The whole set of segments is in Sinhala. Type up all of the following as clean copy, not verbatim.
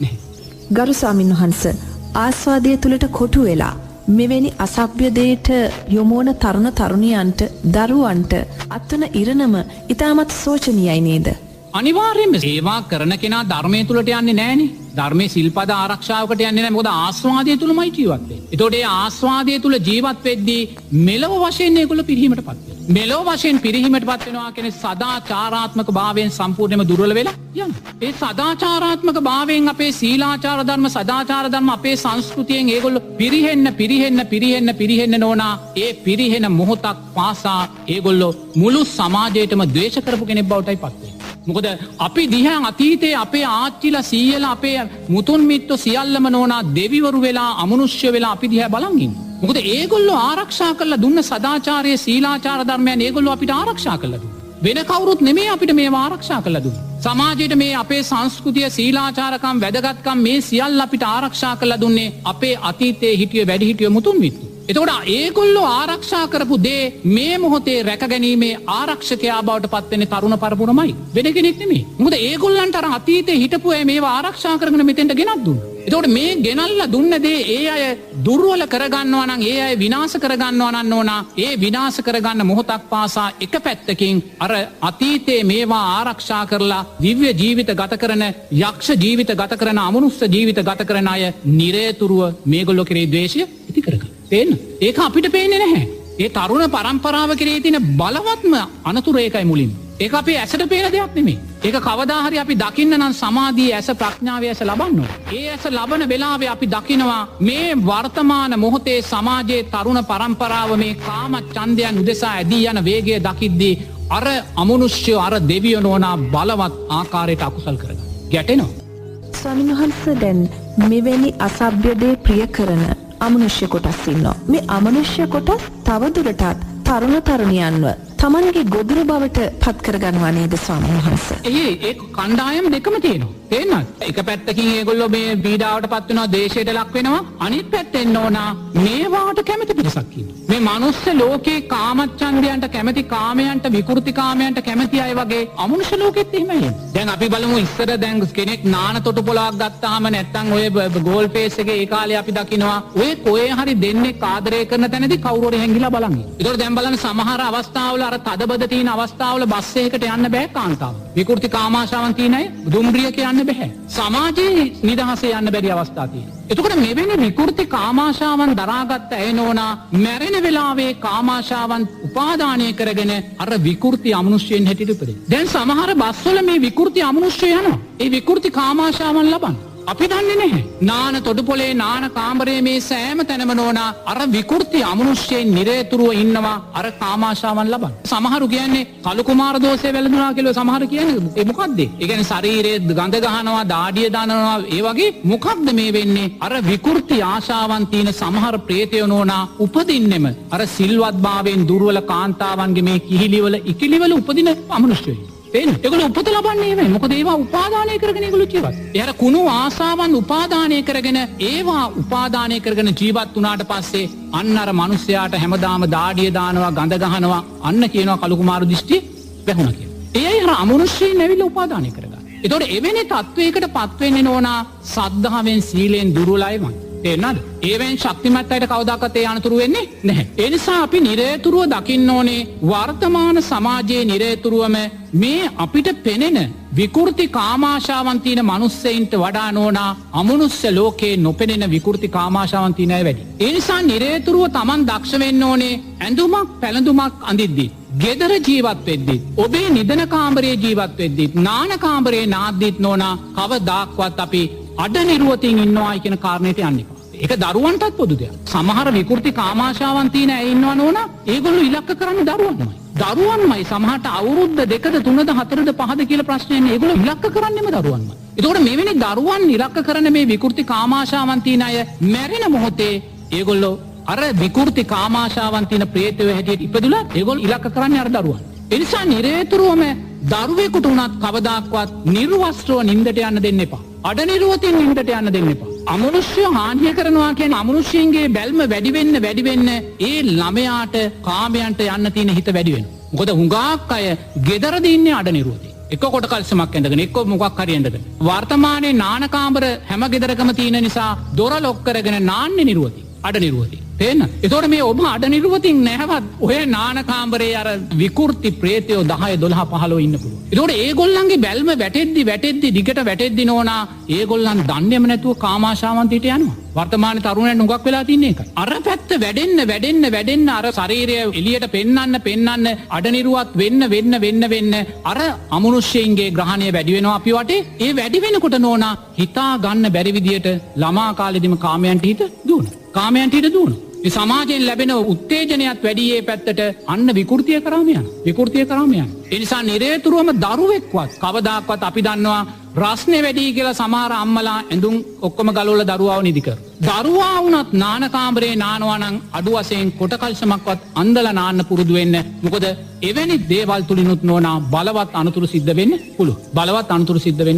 නැහැ. ගරු ස්වාමින් වහන්සේ ආස්වාදයේ තුලට කොටු වෙලා මෙවැනි අසභ්‍ය දෙයට යොමු වන තරුණ තරුණියන්ට දරුවන්ට අත්වන ඉරණම ඉතාමත් සෝචනීයයි නේද? අනිවාර්යයෙන්ම ඒවා කරන කෙනා ධර්මයේ තුලට යන්නේ නැහනේ. ධර්මයේ සිල්පද ආරක්ෂාවකට යන්නේ නැහැ. මොකද ආස්වාදයේ තුලමයි ජීවත් වෙන්නේ. ඒතකොට ඒ ආස්වාදයේ තුල ජීවත් වෙද්දී මෙලව වශයෙන් ඒගොල්ලෝ පිරිහීමටපත් වෙනවා. මෙලව වශයෙන් පිරිහීමටපත් වෙනවා කියන්නේ සදාචාරාත්මක භාවයෙන් සම්පූර්ණයෙන්ම දුර්වල වෙලා යනවා. ඒ සදාචාරාත්මක භාවයෙන් අපේ සීලාචාර ධර්ම සදාචාර ධර්ම අපේ සංස්කෘතියෙන් ඒගොල්ලෝ පිරිහෙන්න නෝනා. ඒ පිරිහෙන මොහොතක් පාසා ඒගොල්ලෝ මුළු සමාජයටම ද්වේෂ කරපු කෙනෙක් බවටයි පත් වෙන්නේ. මොකද අපි දිහා අතීතයේ අපේ ආච්චිලා සීයලා අපේ මුතුන් මිත්තෝ සියල්ලම නෝනා දෙවිවරු වෙලා අමනුෂ්‍ය වෙලා අපි දිහා බලන් ඉන්නේ. මොකද ඒගොල්ලෝ ආරක්ෂා කරලා දුන්න සදාචාරයේ සීලාචාර ධර්මයන් ඒගොල්ලෝ අපිට ආරක්ෂා කරලා දුන්නා. වෙන කවුරුත් නෙමෙයි අපිට මේවා ආරක්ෂා කරලා දුන්නේ. සමාජයට මේ අපේ සංස්කෘතිය සීලාචාරකම් වැදගත්කම් මේ සියල්ල අපිට ආරක්ෂා කරලා දුන්නේ අපේ අතීතයේ හිටිය වැඩිහිටිය මුතුන් මිත්තෝ. එතකොට ඒගොල්ලෝ ආරක්ෂා කරපු දේ මේ මොහොතේ රැකගැනීමේ ආරක්ෂකයා බවට පත් වෙන්නේ තරුණ පරපුරමයි. වෙන කෙනෙක් නෙමෙයි. මොකද ඒගොල්ලන්ට අර අතීතේ හිටපු අය මේවා ආරක්ෂා කරගෙන මෙතෙන්ට ගෙනත් දුන්නා. එතකොට මේ ගෙනල්ලා දුන්න දේ ඒ අය දුර්වල කරගන්නවා නම් ඒ අය විනාශ කරගන්නවා නම් නෝනා ඒ විනාශ කරගන්න මොහොතක් පාසා එක පැත්තකින් අර අතීතේ මේවා ආරක්ෂා කරලා දිව්‍ය ජීවිත ගත කරන යක්ෂ ජීවිත ගත කරන අමනුෂ්‍ය ජීවිත ගත කරන අය නිරේතුරුව මේගොල්ලෝ කෙරේ ද්වේෂය ඇති කරගන්නවා. පේන්න. ඒක අපිට පේන්නේ නැහැ. ඒ තරුණ පරම්පරාව කෙරේ තියෙන බලවත්ම අනතුර ඒකයි මුලින්ම. ඒක අපේ ඇසට පේන දෙයක් නෙමෙයි. ඒක කවදා හරි අපි දකින්න නම් සමාධියේ ඇස ප්‍රඥාවේ ඇස ලබන්න ඕනේ. ඒ ඇස ලබන වෙලාවේ අපි දකිනවා මේ වර්තමාන මොහොතේ සමාජයේ තරුණ පරම්පරාව මේ කාම ඡන්දයන් උදෙසා ඇදී යන වේගය දකිද්දී අර අමනුෂ්‍ය අර දෙවියෝ නෝනා බලවත් ආකාරයට අකුසල් කරනවා. ගැටෙනවා. ස්වාමීන් වහන්සේ දැන් මෙවැනි අසභ්‍ය දේ ප්‍රිය කරන අමනුෂ්‍ය කොටස් ඉන්නවා. මේ අමනුෂ්‍ය කොටස් තවදුරටත් තරුණ තරුණියන්ව තමන්ගේ ගොදුරු බවට පත් කරගන්නවා නේද ස්වාමීන් වහන්සේ? ඒ කණ්ඩායම් දෙකම තියෙනවා. තේරෙනවද? එක පැත්තකින් ඒගොල්ලෝ මේ පීඩාවට පත් වෙනවා, දේශයට ලක් වෙනවා. අනිත් පැත්තෙන් නෝනා මේවාට කැමති පිරිසක් ඉන්නවා. මේ මනුස්ස ලෝකේ කාමච්ඡන්දයන්ට කැමති, කාමයන්ට විකෘති කාමයන්ට කැමති අය වගේ අමනුෂ්‍ය ලෝකෙත් එහෙමයි. දැන් අපි බලමු ඉස්සර දැන් කෙනෙක් නාන තොටු පොලක් ගත්තාම නැත්තම් ඔය ගෝල් ෆේස් එකේ ඒ කාලේ අපි දකිනවා ඔය කොහේ හරි දෙන්නේ ආදරය කරන තැනදී කවුරු හරි හැංගිලා බලන් ඉන්නවා. ඒතකොට දැන් බලන්න සමහර අවස්ථාවල අර තදබද තියෙන අවස්ථාවල බස් එකකට යන්න බෑ කාන්තාව. විකෘති කාමාශාවන් තියෙන අය දුම්රියක යන්න බෑ. සමාජයේ නිදහසේ යන්න බැරි අවස්ථා තියෙනවා. එතකොට මෙවැනි විකෘති කාමාශාවන් දරාගත්ත අය නෝනා මැරෙන වෙලාවේ කාමාශාවන් උපාදානය කරගෙන අර විකෘති අමනුෂ්‍යයන් හැටියට උපදිනවා. දැන් සමහර බස්වල මේ විකෘති අමනුෂ්‍ය යනවා. ඒ විකෘති කාමාශාවන් ලබන අපි දන්නේ නැහැ. නාන තොටුපොලේ නාන කාමරයේ මේ සෑම තැනම නෝනා අර විකෘති අමනුෂ්‍යයන් නිරේතුරුව ඉන්නවා අර කාමාශාවන් ලබන. සමහරු කියන්නේ කලු කුමාර දෝෂය වැළඳුනා කියලා සමහරු කියන්නේ ඒ මොකද්ද? ඒ කියන්නේ ශරීරයේ ගඳ ගහනවා, දාඩිය දානවා, ඒ වගේ මොකක්ද මේ වෙන්නේ? අර විකෘති ආශාවන් තියෙන සමහර ප්‍රේතයෝ නෝනා උපදින්නෙම අර සිල්වත්භාවයෙන් දුර්වල කාන්තාවන්ගේ මේ කිහිලිවල ඉකිලිවල උපදින අමනුෂ්‍යයෝ. ඒගොල්ලෝ උපත ලබන්නේ නෙවෙයි. මොකද ඒවා උපාදානය කරගෙන ඒගොල්ලෝ ජීවත්. ඒ අර කුණු ආසාවන් උපාදානය කරගෙන ඒවා උපාදානය කරගෙන ජීවත් වුණාට පස්සේ අන්න අර මිනිස්යාට හැමදාම දාඩිය දානවා, ගඳ ගහනවා, අන්න කියනවා කලු කුමාර දෘෂ්ටි වැහුණා කියලා. ඒ අර අමනුෂ්‍යයන් ඇවිල්ලා උපාදානය කරගන්න. ඒතකොට එවැනි තත්වයකට පත් වෙන්නේ නෝනා සද්ධාවෙන් සීලෙන් දුර්වලයිමයි. තේරෙනවද? ඒවෙන් ශක්තිමත් අයට කවදාකවත් ඒ අනතුරු වෙන්නේ නැහැ. ඒ නිසා අපි නිරේතුරුව දකින්න ඕනේ වර්තමාන සමාජයේ නිරේතුරුවම මේ අපිට පෙනෙන විකෘති කාමාශාවන් තියෙන මිනිස්සෙයින්ට වඩා නෝනා අමනුෂ්‍ය ලෝකේ නොපෙනෙන විකෘති කාමාශාවන් තියෙන අය වැඩි. ඒ නිසා නිරේතුරුව Taman දක්ෂ වෙන්න ඕනේ ඇඳුමක් පැළඳුමක් අඳිද්දී, ගෙදර ජීවත් වෙද්දී, ඔබේ නිදන කාමරයේ ජීවත් වෙද්දී, නාන කාමරයේ නාද්දිත් නෝනා කවදාක්වත් අපි අඩනිරුවතින් ඉන්නවායි කියන කාරණයට යන්නේ. ඒක දරුවන්ටත් පොදු දෙයක්. සමහර විකෘති කාමාශාවන් තියෙන අය ඉන්නවා නෝනා ඒගොල්ලෝ ඉලක්ක කරන්නේ දරුවන්මයි. දරුවන්මයි සමහරට අවුරුද්ද 2ද 3ද 4ද 5ද කියලා ප්‍රශ්නයක් නෑ. ඒගොල්ලෝ ඉලක්ක කරන්නේම දරුවන්මයි. ඒකෝට මෙවැනි දරුවන් ඉලක්ක කරන මේ විකෘති කාමාශාවන් තියෙන අය මැරෙන මොහොතේ ඒගොල්ලෝ අර විකෘති කාමාශාවන් තියෙන ප්‍රේතයෝ හැටියට ඉපදුලා ඒගොල්ලෝ ඉලක්ක කරන්නේ අර දරුවන්. ඒ නිසා නිරේතුරුවම දරුවෙකුට උනත් කවදාක්වත් නිර්වස්ත්‍රව නිින්දට යන්න දෙන්න එපා. අඩනිරුවතින් නිින්දට යන්න දෙන්න එපා. අමනුෂ්‍ය හානිය කරනවා කියන්නේ අමනුෂ්‍යයන්ගේ බැල්ම වැඩි වෙන්න ඒ ළමයාට කාමයන්ට යන්න තියෙන හිත වැඩි වෙනවා. මොකද හුඟක් අය ගෙදරදී ඉන්නේ අඩනිරුවතින්. එක්ක කොට කල්සමක් ඇඳගෙන එක්ක මොකක් හරි ඇඳගෙන. වර්තමානයේ නාන කාමර හැම ගෙදරකම තියෙන නිසා දොර ලොක් කරගෙන නාන්නේ නිරුවති. අඩ නිරුවති. තේන්න? ඒතකොට මේ ඔබ අඩ නිරුවතින් නැහවත් ඔය නාන කාමරේ අර විකෘති ප්‍රේතයෝ 10 12 15 ඉන්න පුළුවන්. ඒතකොට ඒගොල්ලන්ගේ බැල්ම වැටෙද්දි දිගට වැටෙද්දි නෝනා ඒගොල්ලන් දන්නේම නැතුව කාමාශාවන්තයට යනවා. වර්තමාන තරුණයන් හුඟක් වෙලා තින්නේ ඒකයි. අර පැත්ත වැඩෙන්න අර ශරීරය එළියට පෙන්නන්න අඩනිරුවත් වෙන්න අර අමනුෂ්‍යයින්ගේ ග්‍රහණය වැඩි වෙනවා අපි වටේ. ඒ වැඩි වෙනකොට නෝනා හිතා ගන්න බැරි විදියට ළමා කාලෙදිම කාමයන්ට හිත දුවනවා. කාමයන්ට හිත දුවනවා. මේ සමාජයෙන් ලැබෙන උත්තේජනයත් වැඩි ඒ පැත්තට අන්න විකෘතිය කරාම යනවා. ඒ නිසා නිරේතුරුවම දරුවෙක්වත් කවදාක්වත් අපි දන්නවා රස්නේ වැඩි කියලා සමහර අම්මලා ඇඳුම් ඔක්කොම ගලවලා දරුවාව නිදි කර. දරුවා වුණත් නාන කාමරේ නානවා නම් අඩු වශයෙන් කොට කල්සමක්වත් අන්දලා නාන්න පුරුදු වෙන්න. මොකද එවැනි දේවල් තුලිනුත් නෝනා බලවත් අනතුරු සිද්ධ වෙන්න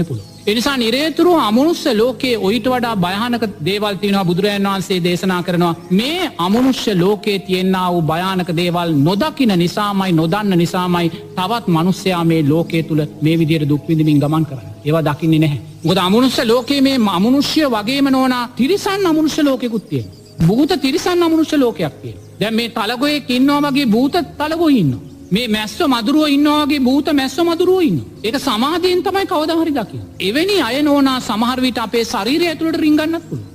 පුළුවන්. ඒ නිසා නිරේතුරුව අමනුෂ්‍ය ලෝකයේ ඔයිට වඩා භයානක දේවල් තියෙනවා. බුදුරජාණන් වහන්සේ දේශනා කරනවා මේ අමනුෂ්‍ය ලෝකයේ තියෙනා වූ භයානක දේවල් නොදකින නිසාමයි නොදන්න නිසාමයි තවත් මිනිස්සයා මේ ලෝකයේ තුල මේ විදිහට දුක් විඳින්මින් ගමන් කරන්නේ. ඒවා දකින්නේ නැහැ. මොකද අමනුෂ්‍ය ලෝකයේ මේ අමනුෂ්‍ය වගේම නෝනා තිරිසන් අමනුෂ්‍ය ලෝකෙකුත් තියෙනවා. භූත තිරිසන් අමනුෂ්‍ය ලෝකයක් තියෙනවා. දැන් මේ තලගොයෙක් ඉන්නවා වගේ භූත තලගොයි ඉන්නවා. මේ මැස්ස මදුරුව ඉන්නවා වගේ භූත මැස්ස මදුරුව ඉන්නවා. ඒක සමාධියෙන් තමයි කවදා හරි දකින්නේ. එවැනි අය නෝනා සමහර විට අපේ ශරීරය ඇතුළට රිංගන්නත් පුළුවන්.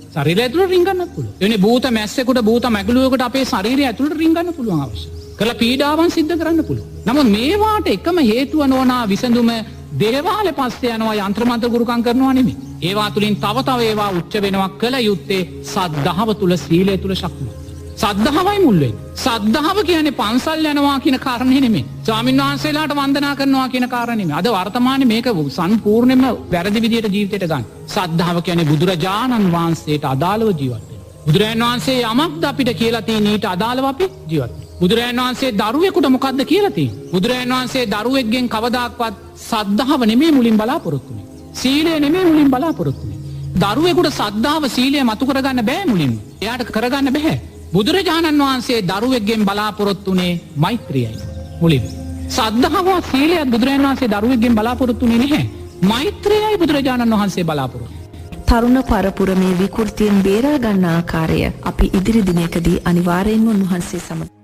එවැනි භූත මැස්සෙකුට භූත මැගලුවෙකුට අපේ ශරීරය ඇතුළට රිංගන්න පුළුවන් අවශ්‍ය. කළා පීඩාවන් සිද්ධ කරන්න පුළුවන්. නමුත් මේවාට එකම හේතුව නෝනා විසඳුම දේවාලේ පස්සේ යනවා යంత్ర මන්ත්‍ර ගුරුකම් කරනවා නෙමෙයි. ඒවා තුලින් තව ඒවා උච්ච වෙනවා කළ යුත්තේ සද්ධාව තුල සීලය තුල ශක්තිය. සද්ධාවයි මුල් වෙන්නේ. සද්ධාව කියන්නේ පන්සල් යනවා කියන කාරණේ නෙමෙයි. ස්වාමීන් වහන්සේලාට වන්දනා කරනවා කියන කාරණේ නෙමෙයි. අද වර්තමානයේ මේක සම්පූර්ණයෙන්ම වැරදි විදියට ජීවිතයට ගන්න. සද්ධාව කියන්නේ බුදුරජාණන් වහන්සේට අදාළව ජීවත් වෙන්න. බුදුරජාණන් වහන්සේ යමක්ද අපිට කියලා තියෙන ඊට අදාළව අපි ජීවත් වෙන්න. බුදුරජාණන් වහන්සේ දරුවෙකුට මොකද්ද කියලා තියෙන්නේ? බුදුරජාණන් වහන්සේ දරුවෙක්ගෙන් කවදාක්වත් සද්ධාව නෙමෙයි මුලින් බලාපොරොත්තු වෙන්නේ. සීලය නෙමෙයි මුලින් බලාපොරොත්තු වෙන්නේ. දරුවෙකුට සද්ධාව සීලය මතු කරගන්න බෑ මුලින්ම. එයාට කරගන්න බෑ. බුදුරජාණන් වහන්සේ දරුවෙක්ගෙන් බලාපොරොත්තුනේ මෛත්‍රියයි මුලින්. සද්ධාවත් සීලයත් බුදුරජාණන් වහන්සේ දරුවෙක්ගෙන් බලාපොරොත්තුනේ නැහැ. මෛත්‍රියයි බුදුරජාණන් වහන්සේ බලාපොරොත්තු. තරුණ පරපුර මේ විකෘතියෙන් බේරා ගන්න ආකාරය අපි ඉදිරි දිනයකදී අනිවාර්යෙන්ම උන්වහන්සේ සමග